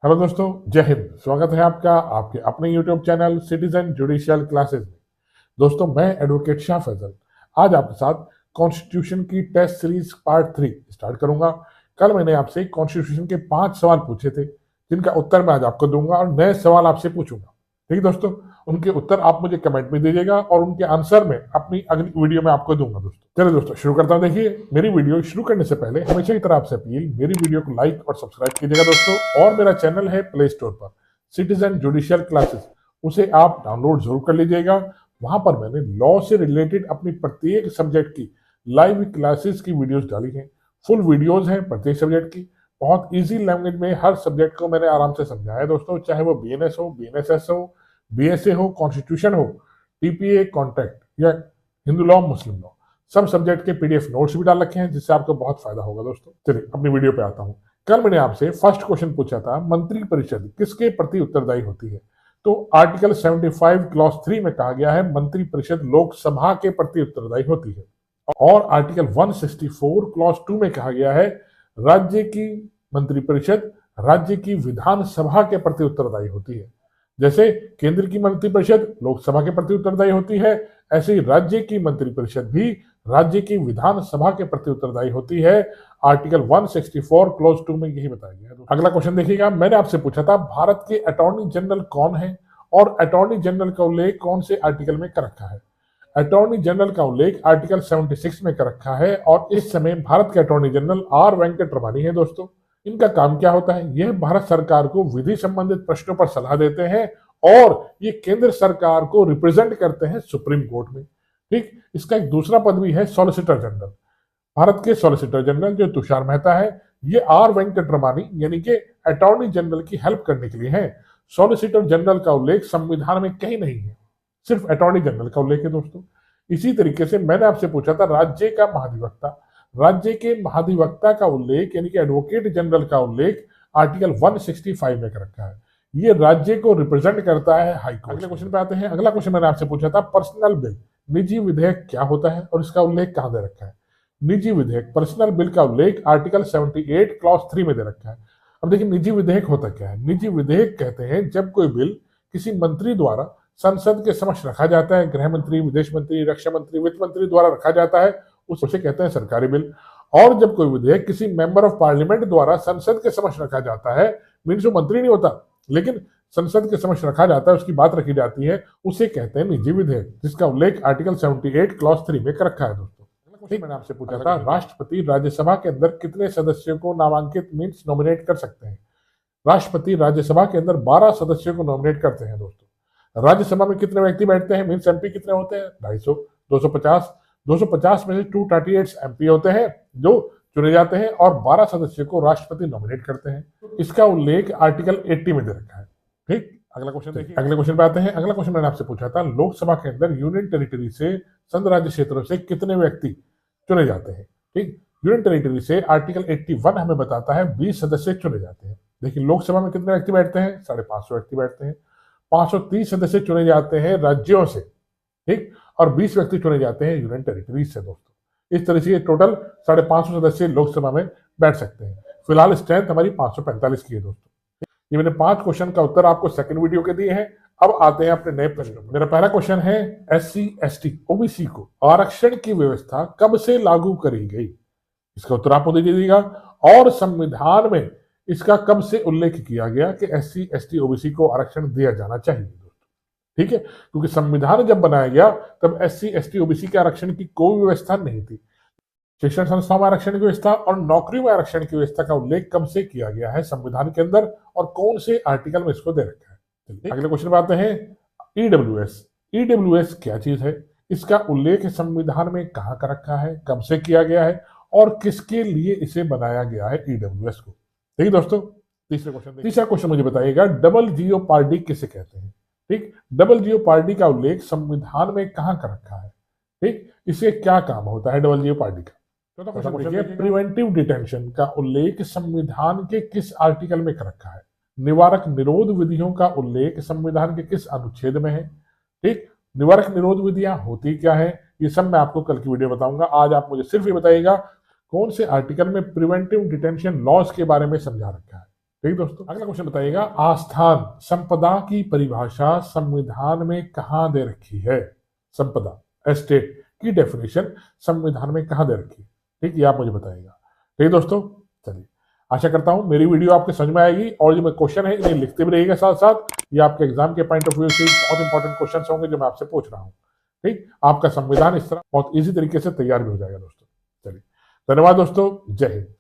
Hello दोस्तों, जय हिंद। स्वागत है आपका आपके अपने YouTube channel citizen judicial classes में। दोस्तों, मैं एडवोकेट शाह फैजल आज आपके साथ कॉन्स्टिट्यूशन की टेस्ट सीरीज पार्ट 3 स्टार्ट करूंगा। कल मैंने आपसे कॉन्स्टिट्यूशन के 5 सवाल पूछे थे, जिनका उत्तर मैं आज आपको दूंगा और नए सवाल आपसे पूछूंगा। ठीक है दोस्तों, उनके उत्तर आप मुझे कमेंट में दीजिएगा और उनके आंसर में अपनी अगली वीडियो में आपको दूंगा। दोस्तों चलिए दोस्तों शुरू करता हूं। देखिए, मेरी वीडियो शुरू करने से पहले हमेशा की तरह आपसे अपील, मेरी वीडियो को लाइक और सब्सक्राइब कीजिएगा दोस्तों। और मेरा चैनल है प्ले स्टोर पर सिटीजन जुडिशियल क्लासेस, उसे आप डाउनलोड जरूर कर लीजिएगा। वहां पर मैंने लॉ से रिलेटेड अपनी प्रत्येक सब्जेक्ट की लाइव क्लासेस की वीडियोस डाली हैं। फुल वीडियोस हैं प्रत्येक सब्जेक्ट की। बहुत इजी लैंग्वेज में हर सब्जेक्ट को मैंने आराम से समझाया है दोस्तों, चाहे वो बीएनएस हो, बीएनएसएस हो, बीएसए हो, कॉन्स्टिट्यूशन हो, टीपीए, कॉन्ट्रैक्ट या हिंदू लॉ, मुस्लिम लॉ, सब सब्जेक्ट के पीडीएफ नोट्स भी डाल रखे हैं, जिससे आपको बहुत फायदा होगा। दोस्तों चलिए अपनी वीडियो पे आता हूँ। कल मैंने आपसे फर्स्ट क्वेश्चन पूछा था, मंत्री परिषद किसके प्रति उत्तरदायी होती है? तो आर्टिकल 75 क्लॉज 3 में कहा गया है मंत्री परिषद लोकसभा के प्रति उत्तरदायी होती है। और आर्टिकल 164 क्लॉज 2 में कहा गया है राज्य की मंत्रिपरिषद राज्य की विधानसभा के प्रति उत्तरदायी होती है। जैसे केंद्र की मंत्रिपरिषद लोकसभा के प्रति उत्तरदायी होती है, ऐसे ही राज्य की मंत्रिपरिषद भी राज्य की विधानसभा के प्रति उत्तरदायी होती है। आर्टिकल 164 क्लॉज 2 में यही बताया गया है। अगला क्वेश्चन देखिएगा, मैंने आपसे पूछा था भारत के अटॉर्नी जनरल कौन है और अटॉर्नी जनरल का उल्लेख कौन से आर्टिकल में कर रखा है? अटॉर्नी जनरल का उल्लेख आर्टिकल 76 में कर रखा है और इस समय भारत के अटॉर्नी जनरल आर वेंकट रमणी है। दोस्तों, इनका काम क्या होता है? यह भारत सरकार को विधि संबंधित प्रश्नों पर सलाह देते हैं और ये केंद्र सरकार को रिप्रेजेंट करते हैं सुप्रीम कोर्ट में। ठीक, इसका एक दूसरा पद भी है सॉलिसिटर जनरल। भारत के सॉलिसिटर जनरल जो तुषार मेहता है, ये आर वेंकट रमणी यानी कि अटॉर्नी जनरल की हेल्प करने के लिए है। सॉलिसिटर जनरल का उल्लेख संविधान में कहीं नहीं है, सिर्फ अटॉर्नी जनरल का उल्लेख है। दोस्तों इसी तरीके से मैंने आपसे पूछा था राज्य का महाधिवक्ता, राज्य के महाधिवक्ता का उल्लेख यानी कि एडवोकेट जनरल का उल्लेख आर्टिकल 165 में कर रखा है। ये राज्य को रिप्रेजेंट करता है हाई कोर्ट। अगले क्वेश्चन पे आते हैं। अगला क्वेश्चन मैंने आपसे पूछा था पर्सनल बिल, निजी विधेयक क्या होता है और इसका उल्लेख कहां दे रखा है? निजी विधेयक, पर्सनल बिल का उल्लेख आर्टिकल 78 क्लॉज 3 में दे रखा है। अब देखिए, निजी विधेयक होता क्या है? निजी विधेयक कहते हैं जब कोई बिल किसी मंत्री द्वारा संसद के समक्ष रखा जाता है, गृह मंत्री, विदेश मंत्री, रक्षा मंत्री, वित्त मंत्री द्वारा रखा जाता है, उसे कहते हैं सरकारी बिल। और जब कोई विधेयक किसी मेंबर ऑफ पार्लियामेंट द्वारा संसद के समक्ष रखा जाता है, मीन्स वो मंत्री नहीं होता लेकिन संसद के समक्ष रखा जाता है, उसकी बात रखी जाती है, उसे कहते हैं निजी विधेयक, जिसका उल्लेख आर्टिकल 78 क्लॉज 3 में कर रखा है। दोस्तों मैंने आपसे पूछा था राष्ट्रपति राज्यसभा के अंदर कितने सदस्यों को नामांकित मीन्स नॉमिनेट कर सकते हैं? राष्ट्रपति राज्यसभा के अंदर 12 सदस्यों को नॉमिनेट करते हैं। दोस्तों राज्यसभा में कितने व्यक्ति बैठते हैं मीन्स एमपी कितने होते हैं? 250, 250 में से 238 एमपी होते हैं जो चुने जाते हैं और 12 सदस्यों को राष्ट्रपति नॉमिनेट करते हैं। इसका उल्लेख आर्टिकल 80 में दे रखा है। ठीक, अगला क्वेश्चन देखिए। अगले क्वेश्चन पे आते हैं। अगला क्वेश्चन मैंने आपसे पूछा था लोकसभा के अंदर यूनियन टेरिटरी से संघ राज्य क्षेत्रों से कितने व्यक्ति चुने जाते हैं? ठीक, यूनियन टेरिटरी से आर्टिकल 81 हमें बताता है 20 सदस्य चुने जाते हैं। देखिए, लोकसभा में कितने व्यक्ति बैठते हैं? 550 व्यक्ति बैठते हैं। 530 सदस्य चुने जाते हैं राज्यों से, ठीक, और 20 व्यक्ति चुने जाते हैं यूनियन टेरिटरीज से। दोस्तों इस तरह से टोटल 550 सदस्य लोकसभा में बैठ सकते हैं। फिलहाल स्ट्रेंथ हमारी 545 की है। दोस्तों ये मैंने 5 क्वेश्चन का उत्तर आपको सेकंड वीडियो के दिए हैं। अब आते हैं अपने नए प्रश्नों में। मेरा पहला क्वेश्चन है एससी, एसटी, ओबीसी को आरक्षण की व्यवस्था कब से लागू करी गई? इसका उत्तर आप मुझे दीजिएगा। और संविधान में इसका कब से उल्लेख किया गया कि एससी, एसटी, ओबीसी को आरक्षण दिया जाना चाहिए? दोस्तों ठीक है, क्योंकि संविधान जब बनाया गया तब एससी, एसटी, ओबीसी के आरक्षण की कोई व्यवस्था नहीं थी। शिक्षण संस्थाओं में आरक्षण की व्यवस्था और नौकरी में आरक्षण की व्यवस्था का उल्लेख कब से किया गया है संविधान के अंदर और कौन से आर्टिकल में इसको दे रखा है? अगले क्वेश्चन पे आते हैं। ईडब्ल्यूएस, ईडब्ल्यूएस क्या चीज है? इसका उल्लेख संविधान में कहां कर रखा है, कब से किया गया है और किसके लिए इसे बनाया गया है ईडब्ल्यूएस को? ठीक है दोस्तों, तीसरा क्वेश्चन मुझे बताइएगा डबल जियोपार्डी किसे कहते हैं? ठीक, डबल जियोपार्डी का उल्लेख संविधान में कहां कर रखा है? ठीक, इसे क्या काम होता है डबल जियोपार्डी का? प्रिवेंटिव डिटेंशन का उल्लेख संविधान के किस आर्टिकल में कर रखा है? निवारक निरोध विधियों का उल्लेख संविधान के किस अनुच्छेद में है? ठीक, निवारक निरोध विधियां होती क्या है, ये सब मैं आपको कल की वीडियो बताऊंगा। आज आप मुझे सिर्फ ये बताइएगा कौन से आर्टिकल में प्रिवेंटिव डिटेंशन लॉज के बारे में समझा रखा है। ठीक दोस्तों, अगला क्वेश्चन बताइएगा, आस्थान संपदा की परिभाषा संविधान में कहां दे रखी है? संपदा, एस्टेट की डेफिनेशन संविधान में कहां दे रखी है? ठीक, ये आप मुझे बताइएगा। ठीक दोस्तों, चलिए, आशा करता हूं मेरी वीडियो आपके समझ में आएगी, और जो मैं क्वेश्चन है इन्हें लिखते भी रहिएगा साथ साथ। ये आपके एग्जाम के पॉइंट ऑफ व्यू से बहुत इंपॉर्टेंट क्वेश्चन होंगे जो मैं आपसे पूछ रहा हूँ। ठीक, आपका संविधान इस तरह बहुत इजी तरीके से तैयार भी हो जाएगा दोस्तों। चलिए, धन्यवाद दोस्तों, जय हिंद।